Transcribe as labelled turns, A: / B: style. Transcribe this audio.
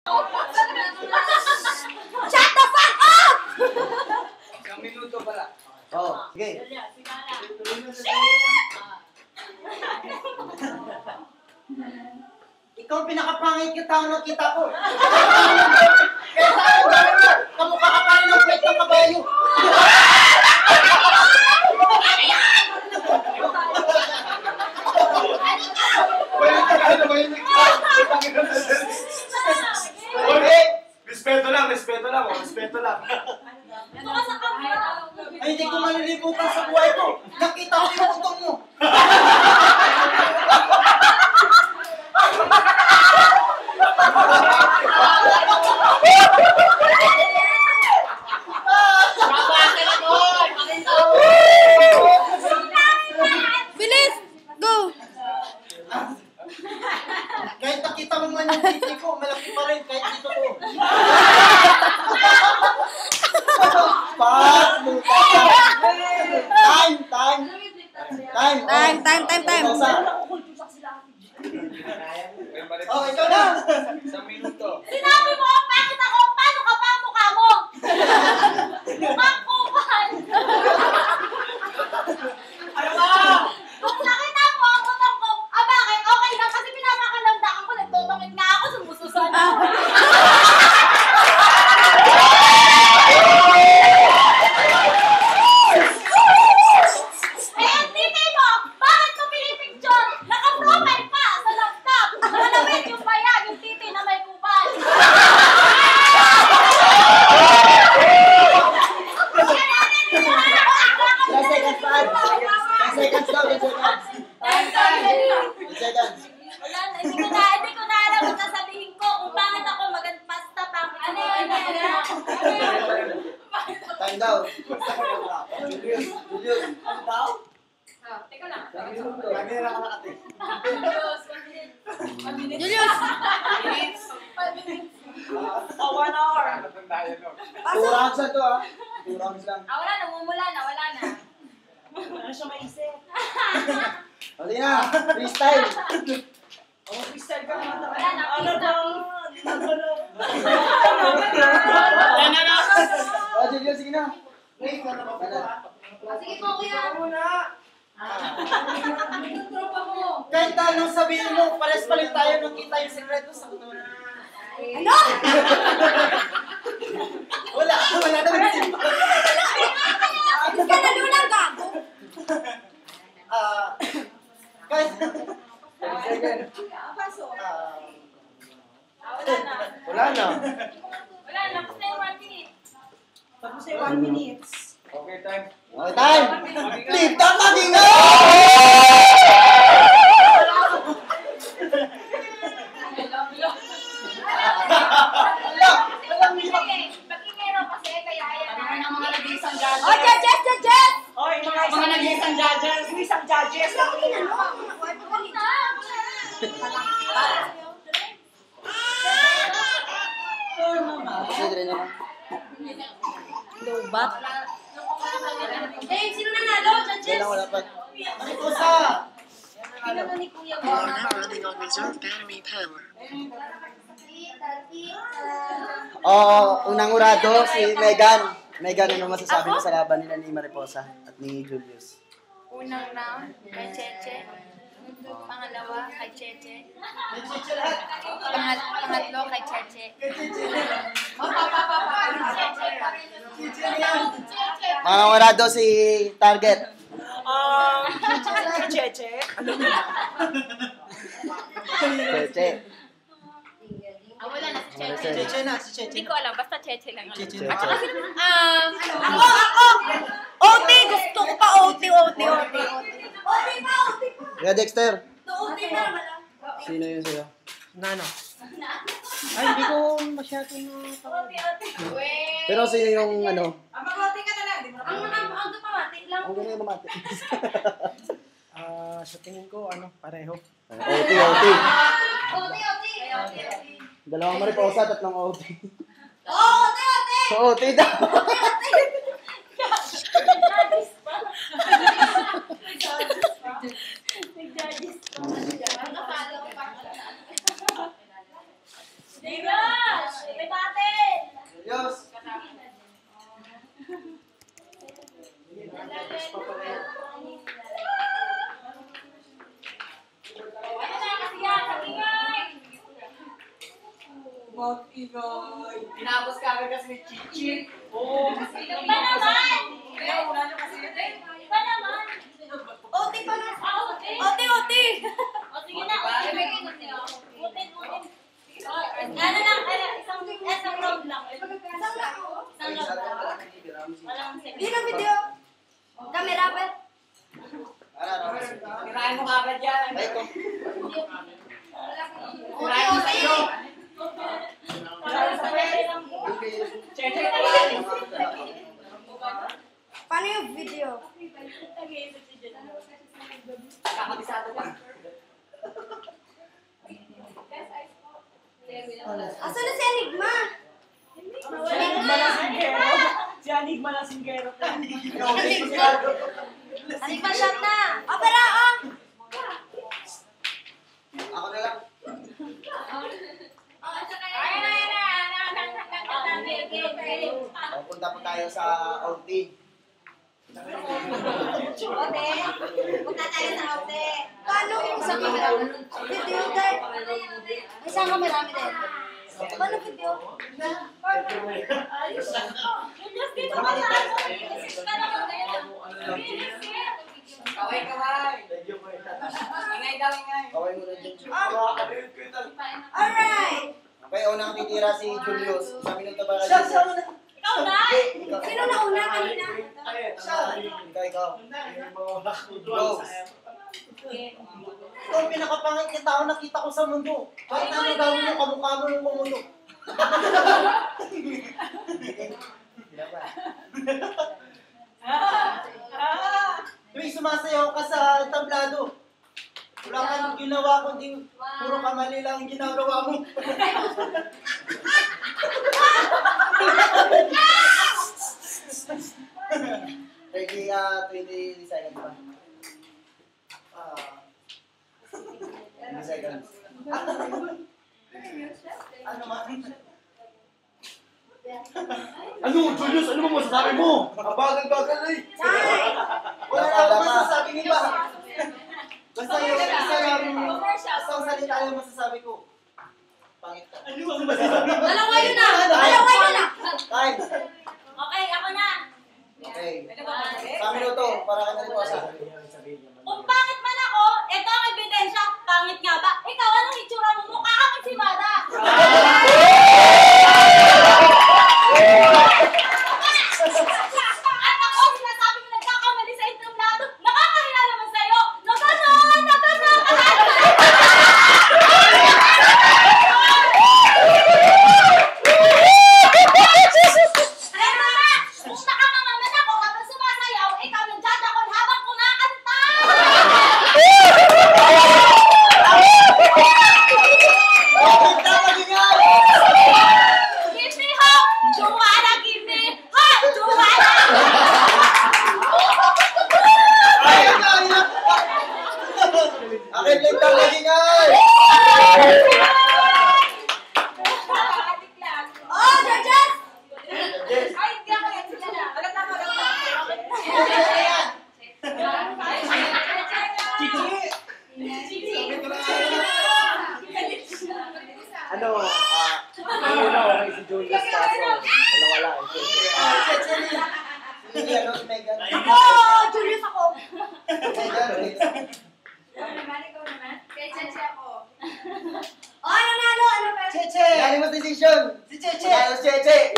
A: Shut the fuck up!
B: Isang minuto pala.
C: Oo, sige. Ikaw ang pinakapangit yung tao na kita ko. Kaya saan gawin mo? Kamukha ka pa rin ng kwet ng kabayo.
B: Respeto lang.
C: Ay, hindi ko malilimutan sa buhay ko. Nakita ko yung utong mo.
A: Bilis! Go!
C: Kahit nakita mo man yung titi ko, malaki pa rin kahit dito ko. Time. Oh, ikaw na.
B: Isang minuto.
A: Sinabi mo ang pangit ako, paano ka ba ang mukha mo? Mukhang kupal!
C: Ano ba?
A: Kung nakita mo ang utang ko, bakit? Okay lang kasi pinapakalandakan ko, nagtutungin nga ako, sumususan ako. Eh, ang titi mo, bakit mo pinipicture? Naka-profile pa sa laptop. Malamit yung bayag, yung titi na may kupal.
C: Last seconds pa. 10 seconds daw, 10 seconds. 10 seconds.
A: Wala na, hindi ko na alam kung sasabihin ko kung bakit ako basta pangit.
C: Time daw. Julius. Ano daw?
A: Teka lang.
C: Lagi na lang nakati.
A: Julius!
C: 1 hour. 2 rounds na to, 2 rounds lang.
A: Wala na, umumula na, wala na.
D: Ano siya maisip?
C: O, sige na. Freestyle.
D: Freestyle ka naman.
A: Wala na,
D: Ano ba?
C: O, Julius, sige na.
A: Sige po, kuya. Tropa mo.
C: Kahit anong sabihin mo, pares pa rin tayo nung kita yung sekreto sa kuno.
A: Ano?
C: Wala naman isip.
A: Gusto ka na doon ang gago.
C: Guys.
A: Wala na.
C: Wala na.
A: Wala na, basta yung 1 minute.
D: Tapos ay 1 minute.
B: Okay, time.
C: Okay, time. Leave the maging
A: Pag-ingero kasi, kaya yan na.
D: Ang mga nag-iisang judges.
A: Oh, judges!
D: Oy, mga nag-iisang judges. Isang judges.
C: Sige na lang.
A: Lobat. Eh, sino nanalo, judges?
C: Wala pa. Mariposa!
A: Pinano ni Kuya
E: We are now running on reserve battery power.
C: Unang urado si Megan. Megan, ano masasabi mo sa laban nila ni Mariposa at ni Julius?
A: Unang round, kay Cheche. Pangalawa, kay Cheche. Pangatlo, kay Cheche.
C: Mga urado si Target.
D: Cheche.
C: Cheche.
A: Wala na si Cheche.
C: Cheche
D: na, si Cheche.
A: Hindi ko alam, basta Cheche lang.
C: Cheche.
A: Ako! OT! Gusto ko pa OT. OT pa!
C: Kaya Dexter,
A: OT na wala.
C: sino yun sa'yo?
D: Nano? Ay, hindi ko masyado na...
C: Pero sino yung ano?
A: Mag-OT ka na lang, di ba? Ang pamati lang.
C: Ang gano'n yung mamati.
D: Sa tingin ko, pareho.
C: OT.
A: OT.
C: Dalawang Mariposa, tatlong OT.
A: OT!
C: OT daw.
A: Nag-judges pa. Nag-judges pa. Nakapalo pa. Diba?
C: Tinapos ka agad kasi ni Chichi. Oo.
A: Iba naman!
C: Kaya una nyo kasi yun eh.
A: Iba naman!
F: Oti pa na.
A: Oti!
F: Oti.
A: O sige na, utin. Ano lang, isang round lang. Isang round lang. Walang
F: Di
A: second.
F: na video. Camera pa.
C: Kirain mo agad yan.
D: Ay, ito.
C: Kirain mo sa iyo. Kirain sa iyo. Cheche ko lang.
F: Paano yung video?
C: Kakabisado pa.
F: Asan na si Enigma?
C: Enigma na singgero. Si Enigma na singgero.
F: Enigma shot na. Opera, oh.
D: Ako na lang. Punta po tayo sa outing.
F: Ote. Punta tayo sa ote. Paano yung sa camera? Video guard. May isang camera din. Paano video?
A: Just dito ka sa ako. Inisip ka lang ngayon.
C: Kaway. Ingay daw, ingay.
D: Kaway mo na dyan.
F: Alright.
D: Okay, unang titira si Julius. Sa minuto ba
C: Siya, siya.
A: Ikaw na!
F: Sino na una kanina?
D: Ikaw. Go.
C: Ito ang pinakapangit na tao nakita ko sa mundo. Kahit ano gawin mo, kamukha mo yung kumulo. Yung sumasayaw ka sa tablado. Wala kang ginawa kundi puro kamali lang ang ginagawa mo.
D: Ready, 20 seconds pa. 20 seconds.
C: Ano man?
B: Ano, Julius? Ano mo masasabi mo?
D: Bagal eh.
C: Wala na ako masasabi niba. Basta yung isang salita yung masasabi ko. Pangit ka.
B: Ano mo masasabi?
F: Dalawa yun na. Dalawa yun na.
D: Time.
A: Okay, ako na.
D: Okay. Sa minuto, para ka na rin po sa.
A: Kung pangit man ako, ito ang ebidensya. Pangit nga ba? Ikaw, anong itsura mo? Mukha kang si Mada. At ako, sinasabi mo nagkakamali sa entablado. Nakakahiya naman sa'yo. Na gano'n, na gano'n. Pero na, kung nakakamaman ako habang sumasayaw, ikaw nagdadakon habang kumakanta. Give me hope, Joanna, give me hope, Joanna.
D: Akin lang daw naging ay!
F: Oh, Georges!
A: Ay, hindi ako yan. Sila na. Alam na mo.
D: Ano, una si Julius kaso. Wala. Hindi, ano, si Megan.
F: Ako, Julius ako.
D: Megan,
F: Oh, ano nalo? Ano pa?
C: Cheche!
D: Unanimous decision.
C: Si Cheche!
D: Unanimous Cheche.